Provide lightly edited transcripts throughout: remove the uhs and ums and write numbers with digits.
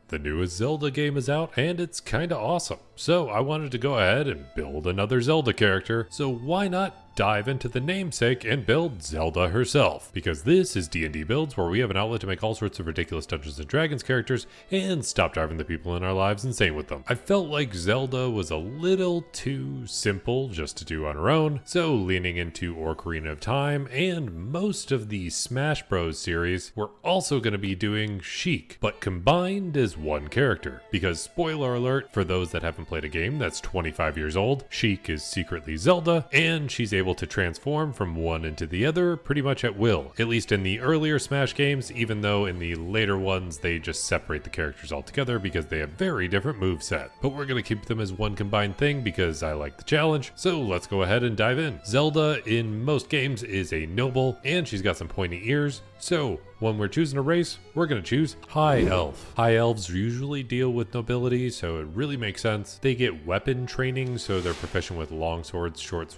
The newest Zelda game is out and it's kinda awesome. So I wanted to go ahead and build another Zelda character, so why not dive into the namesake and build Zelda herself? Because this is D&D Builds, where we have an outlet to make all sorts of ridiculous Dungeons & Dragons characters and stop driving the people in our lives insane with them. I felt like Zelda was a little too simple just to do on her own, so leaning into Orcarina of Time and most of the Smash Bros series, we're also going to be doing SHEIK, but combined as one character. Because spoiler alert, for those that haven't played a game that's 25 years old, SHEIK is secretly Zelda, and she's able to transform from one into the other pretty much at will. At least in the earlier Smash games, even though in the later ones they just separate the characters altogether because they have very different moveset. But we're going to keep them as one combined thing because I like the challenge, so let's go ahead and dive in. Zelda in most games is a noble, and she's got some pointy ears, so when we're choosing a race, we're going to choose High Elf. High Elves usually deal with nobility, so it really makes sense. They get weapon training, so they're proficient with long swords, short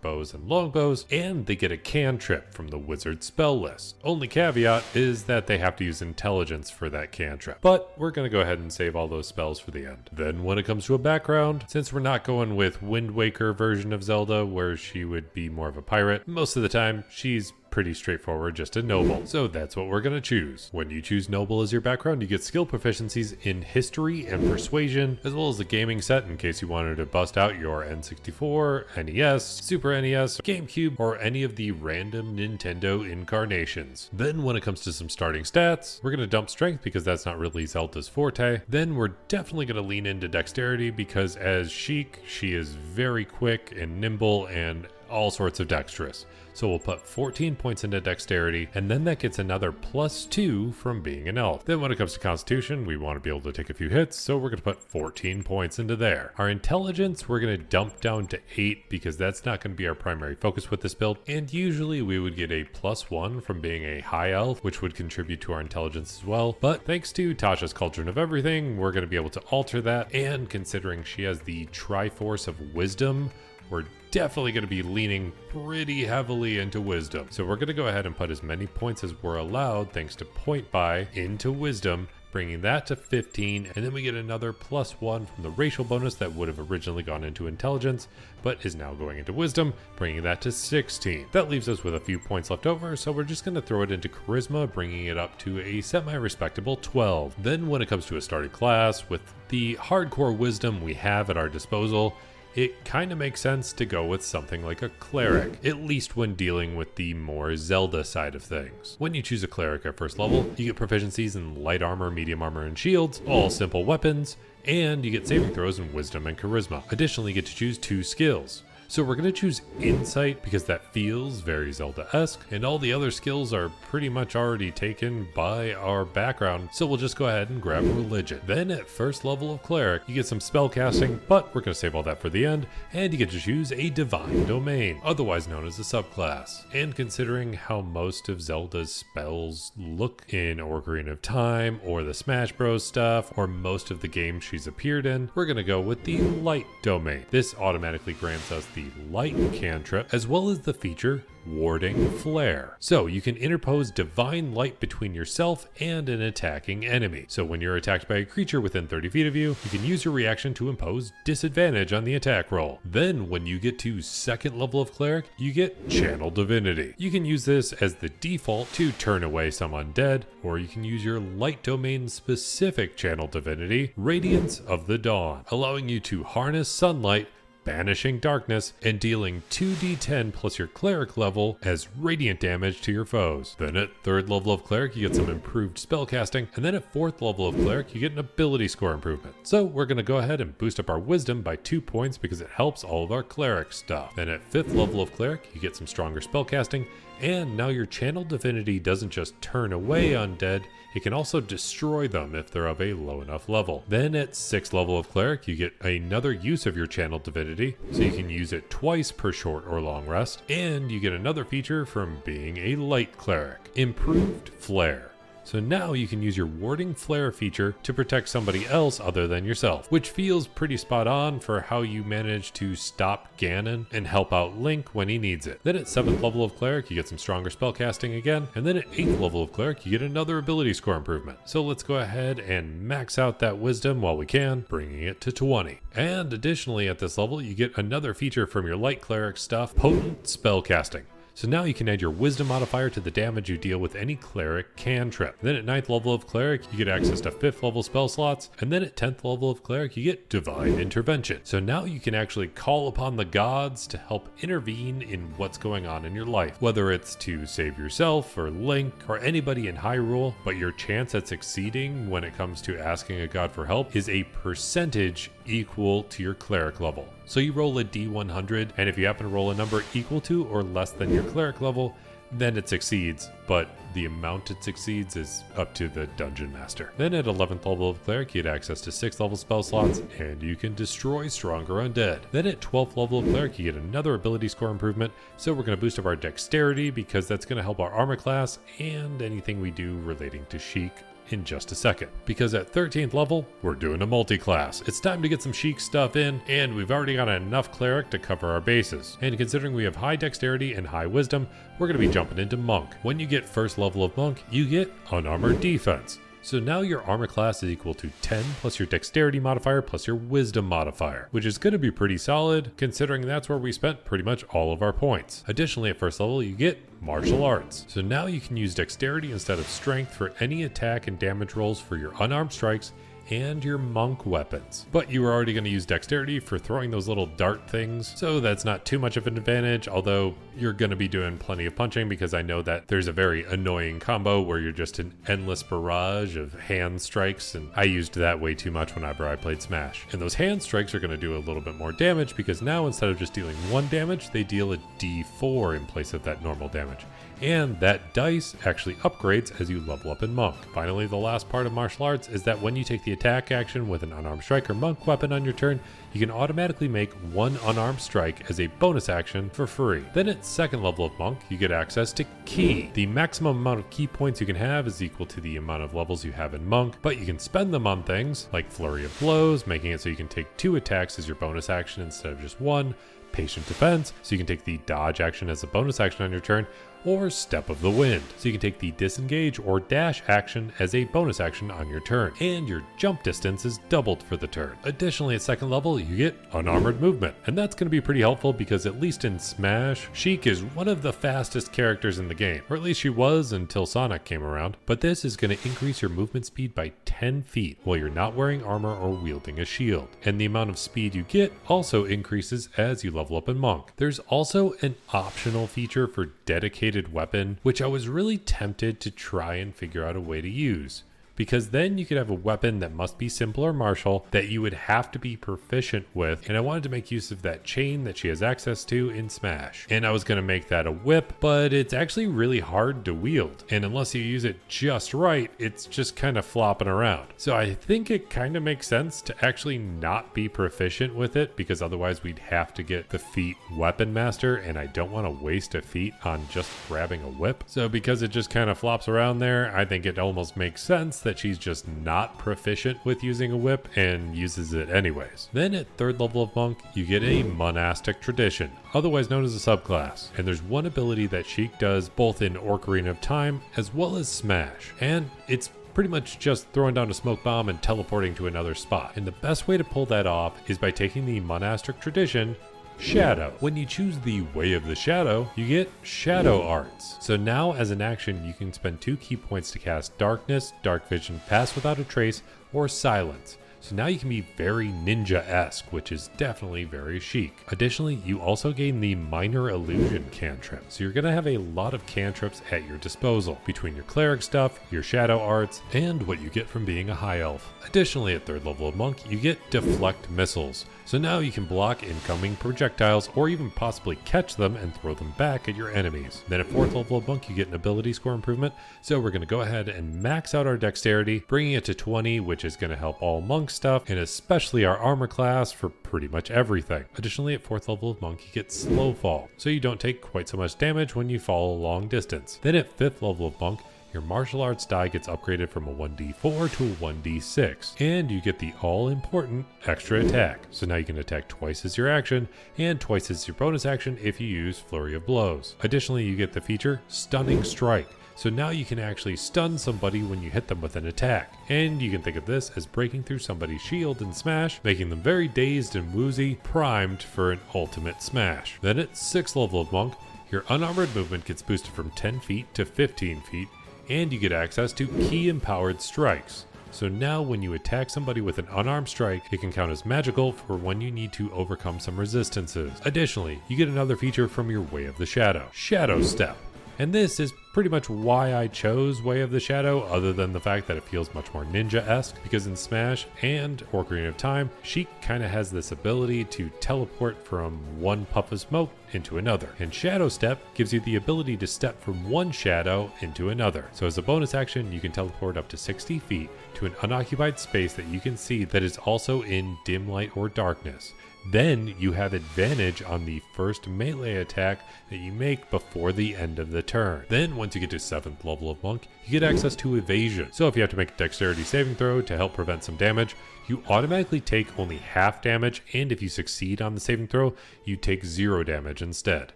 bows, and long bows, and they get a cantrip from the wizard spell list. Only caveat is that they have to use intelligence for that cantrip, but we're going to go ahead and save all those spells for the end. Then when it comes to a background, since we're not going with Wind Waker version of Zelda where she would be more of a pirate, most of the time she's pretty straightforward, just a noble. So that's what we're going to choose. When you choose noble as your background, you get skill proficiencies in history and persuasion, as well as the gaming set in case you wanted to bust out your N64, NES, Super NES, GameCube, or any of the random Nintendo incarnations. Then when it comes to some starting stats, we're going to dump strength because that's not really Zelda's forte. Then we're definitely going to lean into dexterity because as SHEIK, she is very quick and nimble and all sorts of dexterous. So we'll put 14 points into dexterity, and then that gets another +2 from being an elf. Then when it comes to constitution, we want to be able to take a few hits, so we're going to put 14 points into there. Our intelligence, we're going to dump down to 8 because that's not going to be our primary focus with this build, and usually we would get a +1 from being a high elf, which would contribute to our intelligence as well. But thanks to Tasha's Cauldron of Everything, we're going to be able to alter that, and considering she has the Triforce of Wisdom, we're definitely going to be leaning pretty heavily into wisdom. So we're going to go ahead and put as many points as we're allowed thanks to point buy into wisdom, bringing that to 15, and then we get another +1 from the racial bonus that would have originally gone into intelligence, but is now going into wisdom, bringing that to 16. That leaves us with a few points left over, so we're just going to throw it into charisma, bringing it up to a semi-respectable 12. Then when it comes to a starting class, with the hardcore wisdom we have at our disposal, it kind of makes sense to go with something like a Cleric, at least when dealing with the more Zelda side of things. When you choose a Cleric at first level, you get proficiencies in light armor, medium armor, and shields, all simple weapons, and you get saving throws in wisdom and charisma. Additionally, you get to choose 2 skills. So we're going to choose Insight because that feels very Zelda-esque, and all the other skills are pretty much already taken by our background, so we'll just go ahead and grab Religion. Then at first level of Cleric, you get some spell casting, but we're going to save all that for the end, and you get to choose a Divine Domain, otherwise known as a subclass. And considering how most of Zelda's spells look in Orcarina of Time, or the Smash Bros stuff, or most of the games she's appeared in, we're going to go with the Light Domain. This automatically grants us the Light cantrip, as well as the feature Warding Flare. So you can interpose divine light between yourself and an attacking enemy. So when you're attacked by a creature within 30 feet of you, you can use your reaction to impose disadvantage on the attack roll. Then when you get to 2nd level of Cleric, you get Channel Divinity. You can use this as the default to turn away some undead, or you can use your Light Domain specific Channel Divinity, Radiance of the Dawn, allowing you to harness sunlight, banishing darkness, and dealing 2d10 plus your Cleric level as radiant damage to your foes. Then at 3rd level of Cleric, you get some improved spellcasting, and then at 4th level of Cleric, you get an ability score improvement. So we're going to go ahead and boost up our Wisdom by 2 points because it helps all of our Cleric stuff. Then at 5th level of Cleric, you get some stronger spellcasting, and now your Channel Divinity doesn't just turn away undead, it can also destroy them if they're of a low enough level. Then at 6th level of Cleric, you get another use of your Channel Divinity, so you can use it twice per short or long rest, and you get another feature from being a Light Cleric, Improved Flare. So now you can use your Warding Flare feature to protect somebody else other than yourself, which feels pretty spot on for how you manage to stop Ganon and help out Link when he needs it. Then at 7th level of Cleric, you get some stronger spellcasting again, and then at 8th level of Cleric, you get another ability score improvement. So let's go ahead and max out that Wisdom while we can, bringing it to 20. And additionally at this level, you get another feature from your Light Cleric stuff, Potent Spellcasting. So now you can add your Wisdom modifier to the damage you deal with any Cleric cantrip. Then at 9th level of Cleric, you get access to 5th level spell slots, and then at 10th level of Cleric, you get Divine Intervention. So now you can actually call upon the gods to help intervene in what's going on in your life, whether it's to save yourself or Link or anybody in Hyrule, but your chance at succeeding when it comes to asking a god for help is a percentage equal to your Cleric level. So you roll a D100, and if you happen to roll a number equal to or less than your Cleric level, then it succeeds, but the amount it succeeds is up to the Dungeon Master. Then at 11th level of Cleric, you get access to 6th level spell slots, and you can destroy stronger undead. Then at 12th level of Cleric, you get another ability score improvement, so we're going to boost up our Dexterity because that's going to help our armor class and anything we do relating to Sheik in just a second. Because at 13th level, we're doing a multi-class. It's time to get some Sheik stuff in, and we've already got enough Cleric to cover our bases. And considering we have high Dexterity and high Wisdom, we're going to be jumping into Monk. When you get first level of Monk, you get Unarmored Defense. So now your armor class is equal to 10 plus your Dexterity modifier plus your Wisdom modifier, which is going to be pretty solid considering that's where we spent pretty much all of our points. Additionally, at first level, you get Martial Arts. So now you can use Dexterity instead of Strength for any attack and damage rolls for your unarmed strikes and your monk weapons. But you were already going to use Dexterity for throwing those little dart things, so that's not too much of an advantage, although you're going to be doing plenty of punching because I know that there's a very annoying combo where you're just an endless barrage of hand strikes, and I used that way too much whenever I played Smash. And those hand strikes are going to do a little bit more damage because now instead of just dealing 1 damage, they deal a D4 in place of that normal damage. And that dice actually upgrades as you level up in Monk. Finally, the last part of martial arts is that when you take the attack action with an unarmed strike or monk weapon on your turn, you can automatically make 1 unarmed strike as a bonus action for free. Then at 2nd level of Monk, you get access to Ki. The maximum amount of Ki points you can have is equal to the amount of levels you have in Monk, but you can spend them on things like Flurry of Blows, making it so you can take 2 attacks as your bonus action instead of just 1, Patient Defense, so you can take the dodge action as a bonus action on your turn, or Step of the Wind, so you can take the disengage or dash action as a bonus action on your turn, and your jump distance is doubled for the turn. Additionally, at 2nd level, you get Unarmored Movement, and that's going to be pretty helpful because at least in Smash, Sheik is one of the fastest characters in the game, or at least she was until Sonic came around, but this is going to increase your movement speed by 10 feet while you're not wearing armor or wielding a shield, and the amount of speed you get also increases as you level up in Monk. There's also an optional feature for dedicated weapon, which I was really tempted to try and figure out a way to use. Because then you could have a weapon that must be simple or martial that you would have to be proficient with, and I wanted to make use of that chain that she has access to in Smash. And I was going to make that a whip, but it's actually really hard to wield, and unless you use it just right, it's just kind of flopping around. So I think it kind of makes sense to actually not be proficient with it, because otherwise we'd have to get the feat Weapon Master, and I don't want to waste a feat on just grabbing a whip. So because it just kind of flops around there, I think it almost makes sense that she's just not proficient with using a whip and uses it anyways. Then at 3rd level of Monk, you get a Monastic Tradition, otherwise known as a subclass. And there's one ability that Sheik does both in Orcarina of Time as well as Smash. And it's pretty much just throwing down a smoke bomb and teleporting to another spot. And the best way to pull that off is by taking the Monastic Tradition Shadow. When you choose the Way of the Shadow, you get Shadow Arts. So now as an action, you can spend 2 key points to cast Darkness, Dark Vision, Pass Without a Trace, or Silence. So now you can be very ninja-esque, which is definitely very Sheik. Additionally, you also gain the Minor Illusion cantrip. So you're going to have a lot of cantrips at your disposal, between your cleric stuff, your shadow arts, and what you get from being a high elf. Additionally, at 3rd level of Monk, you get Deflect Missiles. So now you can block incoming projectiles or even possibly catch them and throw them back at your enemies. Then at 4th level of Monk, you get an ability score improvement. So we're going to go ahead and max out our Dexterity, bringing it to 20, which is going to help all Monk stuff, and especially our armor class for pretty much everything. Additionally, at 4th level of Monk, you get Slow Fall, so you don't take quite so much damage when you fall a long distance. Then at 5th level of Monk, your martial arts die gets upgraded from a 1d4 to a 1d6, and you get the all-important extra attack. So now you can attack twice as your action, and twice as your bonus action if you use Flurry of Blows. Additionally, you get the feature Stunning Strike. So now you can actually stun somebody when you hit them with an attack. And you can think of this as breaking through somebody's shield in Smash, making them very dazed and woozy, primed for an ultimate smash. Then at 6th level of Monk, your unarmored movement gets boosted from 10 feet to 15 feet, and you get access to Key Empowered Strikes. So now when you attack somebody with an unarmed strike, it can count as magical for when you need to overcome some resistances. Additionally, you get another feature from your Way of the Shadow, Shadow Step. And this is pretty much why I chose Way of the Shadow, other than the fact that it feels much more ninja-esque, because in Smash and Orcarina of Time, Sheik kind of has this ability to teleport from one puff of smoke into another. And Shadow Step gives you the ability to step from one shadow into another. So as a bonus action, you can teleport up to 60 feet to an unoccupied space that you can see that is also in dim light or darkness. Then you have advantage on the first melee attack that you make before the end of the turn. Then once you get to 7th level of Monk, you get access to evasion. So if you have to make a dexterity saving throw to help prevent some damage, you automatically take only half damage, and if you succeed on the saving throw, you take 0 damage instead.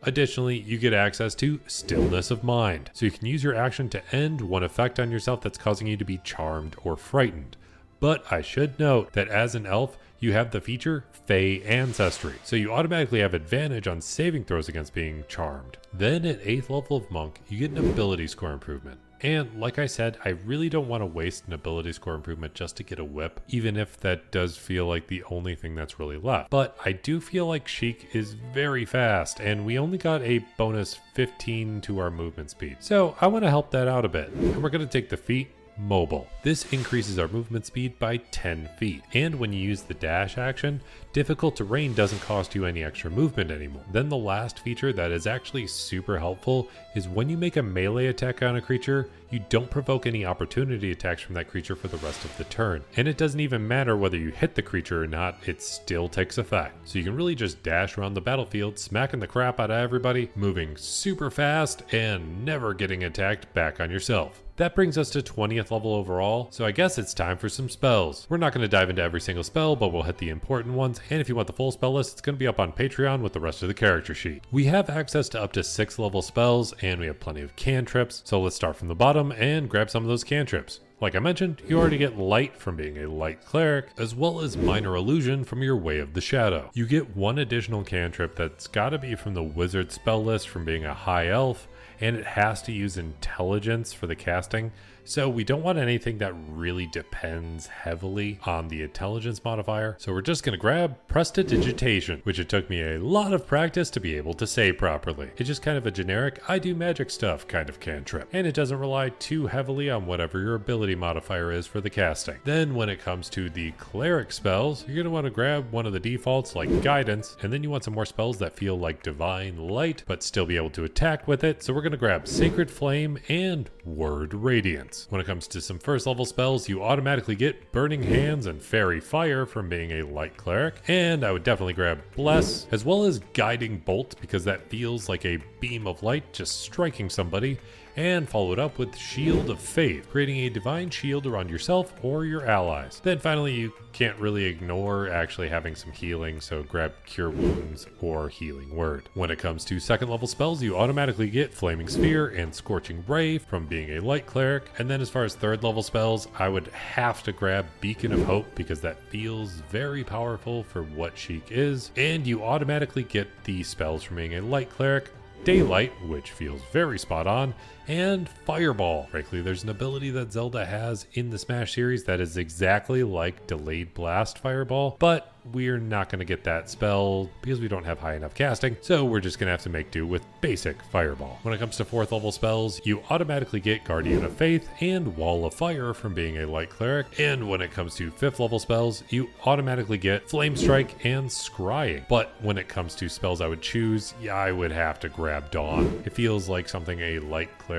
Additionally, you get access to Stillness of Mind. So you can use your action to end one effect on yourself that's causing you to be charmed or frightened. But I should note that as an elf, you have the feature Fey Ancestry, so you automatically have advantage on saving throws against being charmed. Then at 8th level of Monk, you get an ability score improvement. And like I said, I really don't want to waste an ability score improvement just to get a whip, even if that does feel like the only thing that's really left. But I do feel like Sheik is very fast, and we only got a bonus 15 to our movement speed. So I want to help that out a bit. And we're going to take the feat Mobile. This increases our movement speed by 10 feet. And when you use the dash action, difficult terrain doesn't cost you any extra movement anymore. Then the last feature that is actually super helpful is when you make a melee attack on a creature, you don't provoke any opportunity attacks from that creature for the rest of the turn. And it doesn't even matter whether you hit the creature or not, it still takes effect. So you can really just dash around the battlefield, smacking the crap out of everybody, moving super fast, and never getting attacked back on yourself. That brings us to 20th level overall, so I guess it's time for some spells. We're not going to dive into every single spell, but we'll hit the important ones, and if you want the full spell list, it's going to be up on Patreon with the rest of the character sheet. We have access to up to 6th level spells, and we have plenty of cantrips, so let's start from the bottom and grab some of those cantrips. Like I mentioned, you already get Light from being a Light Cleric, as well as Minor Illusion from your Way of the Shadow. You get one additional cantrip that's gotta be from the Wizard spell list from being a High Elf, and it has to use Intelligence for the casting, so we don't want anything that really depends heavily on the Intelligence modifier. So we're just going to grab Prestidigitation, which it took me a lot of practice to be able to say properly. It's just kind of a generic, I do magic stuff kind of cantrip, and it doesn't rely too heavily on whatever your ability modifier is for the casting. Then when it comes to the Cleric spells, you're going to want to grab one of the defaults like Guidance, and then you want some more spells that feel like Divine Light, but still be able to attack with it. So we're going to grab Sacred Flame and Word Radiance. When it comes to some first level spells, you automatically get Burning Hands and Fairy Fire from being a Light Cleric, and I would definitely grab Bless, as well as Guiding Bolt, because that feels like a beam of light just striking somebody, and followed up with Shield of Faith, creating a divine shield around yourself or your allies. Then finally, you can't really ignore actually having some healing, so grab Cure Wounds or Healing Word. When it comes to second level spells, you automatically get Flaming Sphere and Scorching Ray from being a Light Cleric. And then as far as third level spells, I would have to grab Beacon of Hope, because that feels very powerful for what Sheik is. And you automatically get the spells from being a Light Cleric, Daylight, which feels very spot on, and Fireball. Frankly, there's an ability that Zelda has in the Smash series that is exactly like Delayed Blast Fireball, but we're not going to get that spell because we don't have high enough casting, so we're just going to have to make do with basic Fireball. When it comes to fourth level spells, you automatically get Guardian of Faith and Wall of Fire from being a Light Cleric, and when it comes to fifth level spells, you automatically get Flame Strike and Scrying. But when it comes to spells I would choose, yeah, I would have to grab Dawn. It feels like something a Light Cleric,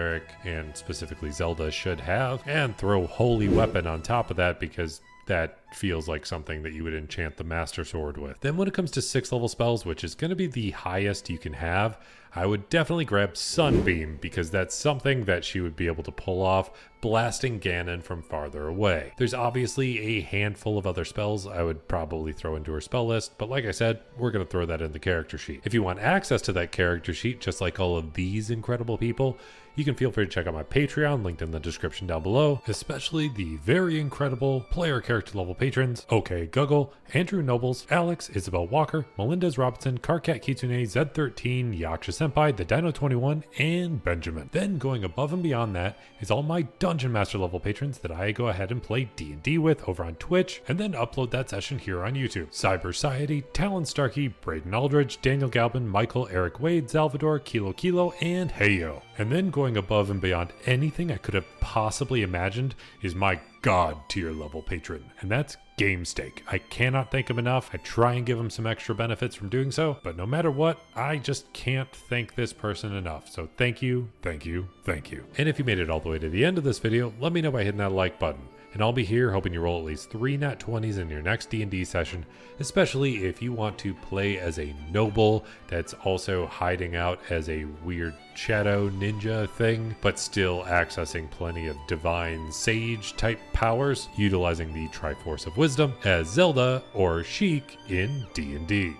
and specifically Zelda, should have, and throw Holy Weapon on top of that, because that feels like something that you would enchant the Master Sword with. Then when it comes to 6th level spells, which is going to be the highest you can have, I would definitely grab Sunbeam, because that's something that she would be able to pull off, blasting Ganon from farther away. There's obviously a handful of other spells I would probably throw into her spell list, but like I said, we're going to throw that in the character sheet. If you want access to that character sheet, just like all of these incredible people, you can feel free to check out my Patreon, linked in the description down below, especially the very incredible player character level patrons, OK Guggle, Andrew Nobles, Alex, Isabel Walker, Melendez Robinson, Carcat Kitsune, Z13, Yaksha Senpai, the Dino 21, and Benjamin. Then going above and beyond that is all my Dungeon Master level patrons that I go ahead and play D&D with over on Twitch, and then upload that session here on YouTube. Cyber Society, Talon Starkey, Braden Aldridge, Daniel Galvin, Michael, Eric Wade, Salvador, Kilo, and Heyo. And then going above and beyond anything I could have possibly imagined is my God tier level patron, and that's GameStake. I cannot thank him enough. I try and give him some extra benefits from doing so, but no matter what, I just can't thank this person enough. So thank you, thank you, thank you. And if you made it all the way to the end of this video, let me know by hitting that like button. And I'll be here hoping you roll at least 3 nat 20s in your next D&D session, especially if you want to play as a noble that's also hiding out as a weird shadow ninja thing, but still accessing plenty of divine sage type powers, utilizing the Triforce of Wisdom as Zelda or Sheik in D&D.